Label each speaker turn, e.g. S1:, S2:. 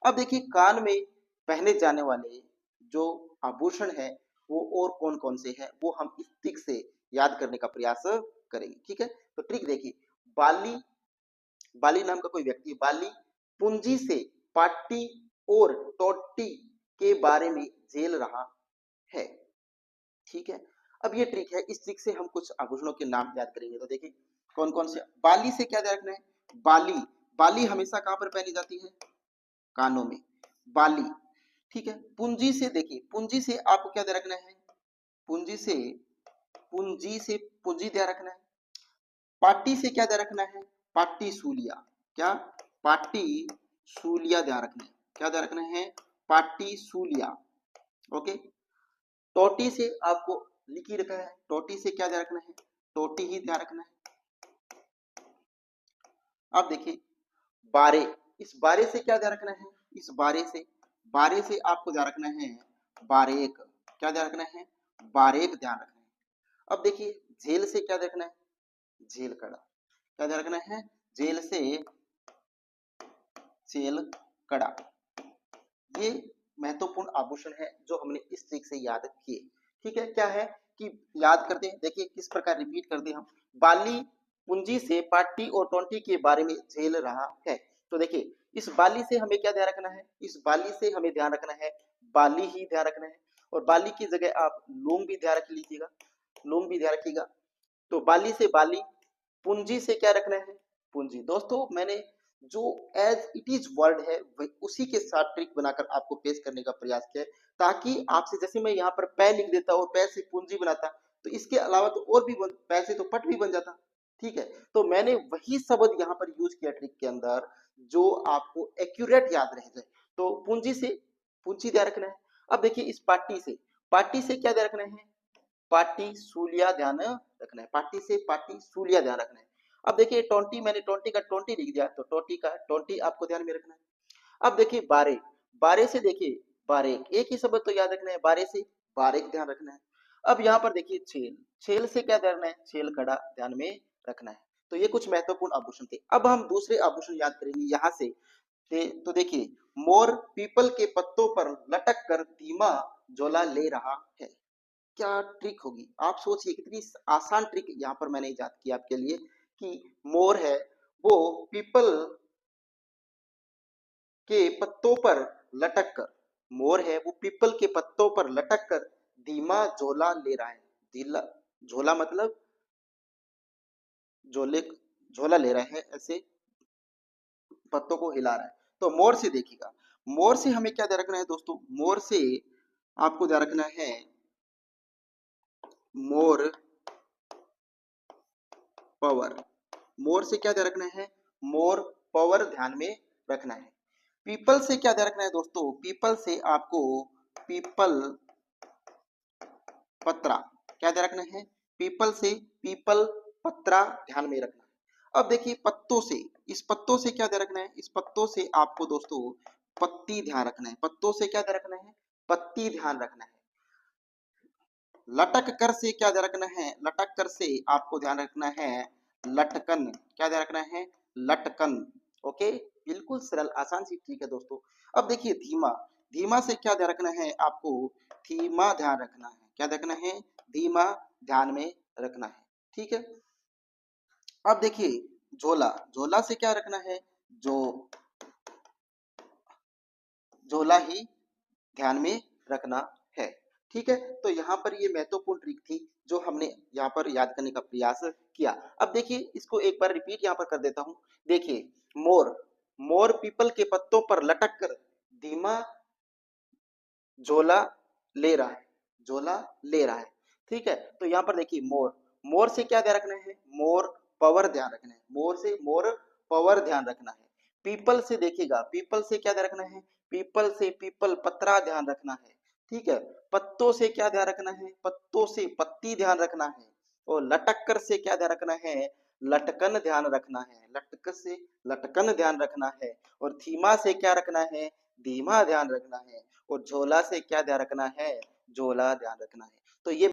S1: अब देखिए कान में पहने जाने वाले जो आभूषण है वो और कौन कौन से हैं वो हम इस ट्रिक से याद करने का प्रयास करेंगे। ठीक है, तो ट्रिक देखिए, बाली, बाली नाम का कोई व्यक्ति, बाली पूंजी से पाटी और टोटी के बारे में झेल रहा है। ठीक है, अब ये ट्रिक है, इस ट्रिक से हम कुछ आभूषणों के नाम याद करेंगे। तो देखिए कौन कौन से, बाली से क्या ध्यान रखना है, बाली, बाली हमेशा कहां पर पहनी जाती है, कानों में, बाली। ठीक है, पूंजी से देखिए, पूंजी से आपको क्या ध्यान रखना है, पूंजी से, पूंजी से, पूंजी ध्यान रखना है। पाटी से क्या ध्यान रखना है, पाटी सूलिया, क्या, पाटी सूलिया ध्यान रखना है, क्या ध्यान रखना है, पाटी सूलिया। ओके, टोटी से आपको लिख ही रखा है, टोटी से क्या ध्यान रखना है, टोटी ही ध्यान रखना है। अब देखिए बारे, इस बारे से क्या ध्यान रखना है, इस बारे से, बारे से आपको ध्यान रखना है बारेक, क्या ध्यान रखना है, बारेक ध्यान रखना है। अब देखिए झेल से क्या देखना है, झेल कड़ा, क्या ध्यान रखना है, झेल से झेल कड़ा। ये महत्वपूर्ण आभूषण है जो हमने इस ट्रिक से याद किए। ठीक है, क्या है कि याद करते हैं, देखिए किस प्रकार रिपीट करते हैं हम, बाली पूंजी से पाटी और टोंटी के बारे में झेल रहा है। तो देखिए इस बाली से हमें क्या ध्यान रखना है, इस बाली से हमें ध्यान रखना है बाली ही ध्यान रखना है, और बाली की जगह आप लूम भी ध्यान रख लीजिएगा, लूम भी ध्यान रखिएगा। तो बाली से बाली, पूंजी से क्या रखना है, पूंजी। दोस्तों मैंने जो एज इट इज वर्ड है उसी के साथ ट्रिक बनाकर आपको पेश करने का प्रयास किया है, ताकि आपसे, जैसे मैं यहाँ पर पै लिख देता और पै से पूंजी बनाता, तो इसके अलावा तो और भी पै से तो पट भी बन जाता। ठीक है, तो मैंने वही शब्द यहाँ पर यूज किया ट्रिक के अंदर जो आपको एक्यूरेट याद रह जाए। तो पूंजी से पूंजी ध्यान रखना है। अब देखिए इस पार्टी से, पार्टी से क्या ध्यान रखना है, पाटी सूलिया ध्यान रखना है, पाटी से पाटी सूलिया ध्यान रखना है। अब देखिए टोंटी, मैंने टोंटी का टोंटी लिख दिया, तो टोंटी का टोंटी आपको ध्यान में रखना है। अब देखिए बारे, बारे से देखिए बारेक, एक ही शब्द तो याद रखना है, बारे से बारेक ध्यान रखना है। अब यहाँ पर देखिए छेल, छेल से क्या ध्यान रखना है, छेल कड़ा ध्यान में रखना है। तो ये कुछ महत्वपूर्ण आभूषण थे। अब हम दूसरे आभूषण याद करेंगे यहाँ से। तो देखिए मोर पीपल के पत्तों पर लटक कर धीमा झोला ले रहा है। क्या ट्रिक होगी, आप सोचिए कितनी आसान ट्रिक यहाँ पर मैंने इजाद की आपके लिए, कि मोर है वो पीपल के पत्तों पर लटक कर, मोर है वो पीपल के पत्तों पर लटक कर धीमा झोला ले रहा है। धीला, झोला मतलब झोले, झोला ले रहा है, ऐसे पत्तों को हिला रहा है। तो मोर से देखिएगा, मोर से हमें क्या ध्यान रखना है दोस्तों, मोर से आपको ध्यान रखना है, मोर पावर, मोर से क्या ध्यान रखना है, मोर पावर ध्यान में रखना है। पीपल से क्या ध्यान रखना है दोस्तों, पीपल से आपको पीपल पत्रा, क्या ध्यान रखना है, पीपल से पीपल पत्रा ध्यान में रखना है। अब देखिए पत्तों से, इस पत्तों से क्या ध्यान रखना है, इस पत्तों से आपको दोस्तों पत्ती ध्यान रखना है, पत्तों से क्या ध्यान रखना है, पत्ती ध्यान रखना है। लटक कर से क्या ध्यान रखना है, लटक कर से आपको ध्यान रखना है लटकन, क्या ध्यान रखना है, लटकन। ओके, बिल्कुल सरल आसान सी ट्रिक है दोस्तों। अब देखिए धीमा, धीमा से क्या ध्यान रखना है आपको, धीमा ध्यान रखना है, क्या रखना है, धीमा ध्यान में रखना है। ठीक है, अब देखिए झोला, झोला से क्या रखना है, जो झोला ही ध्यान में रखना है। ठीक है, तो यहाँ पर ये महत्वपूर्ण ट्रिक थी जो हमने यहाँ पर याद करने का प्रयास किया। अब देखिए इसको एक बार रिपीट यहाँ पर कर देता हूँ। देखिए मोर, मोर पीपल के पत्तों पर लटक कर धीमा झोला ले रहा है, झोला ले रहा है। ठीक है, तो यहाँ पर देखिए मोर, मोर से क्या ध्यान रखना है, मोर पावर ध्यान रखना है, मोर से मोर पावर ध्यान रखना है। पीपल से देखिएगा, पीपल से क्या ध्यान रखना है, पीपल से पीपल पत्रा ध्यान रखना है। ठीक है, पत्तों से क्या ध्यान रखना है, पत्तों से पत्ती ध्यान रखना है। और लटक कर से क्या ध्यान रखना है, लटकन ध्यान रखना है, लटक से लटकन ध्यान रखना है। और धीमा से क्या रखना है, धीमा ध्यान रखना है। और झोला से क्या ध्यान रखना है, झोला ध्यान रखना है। तो ये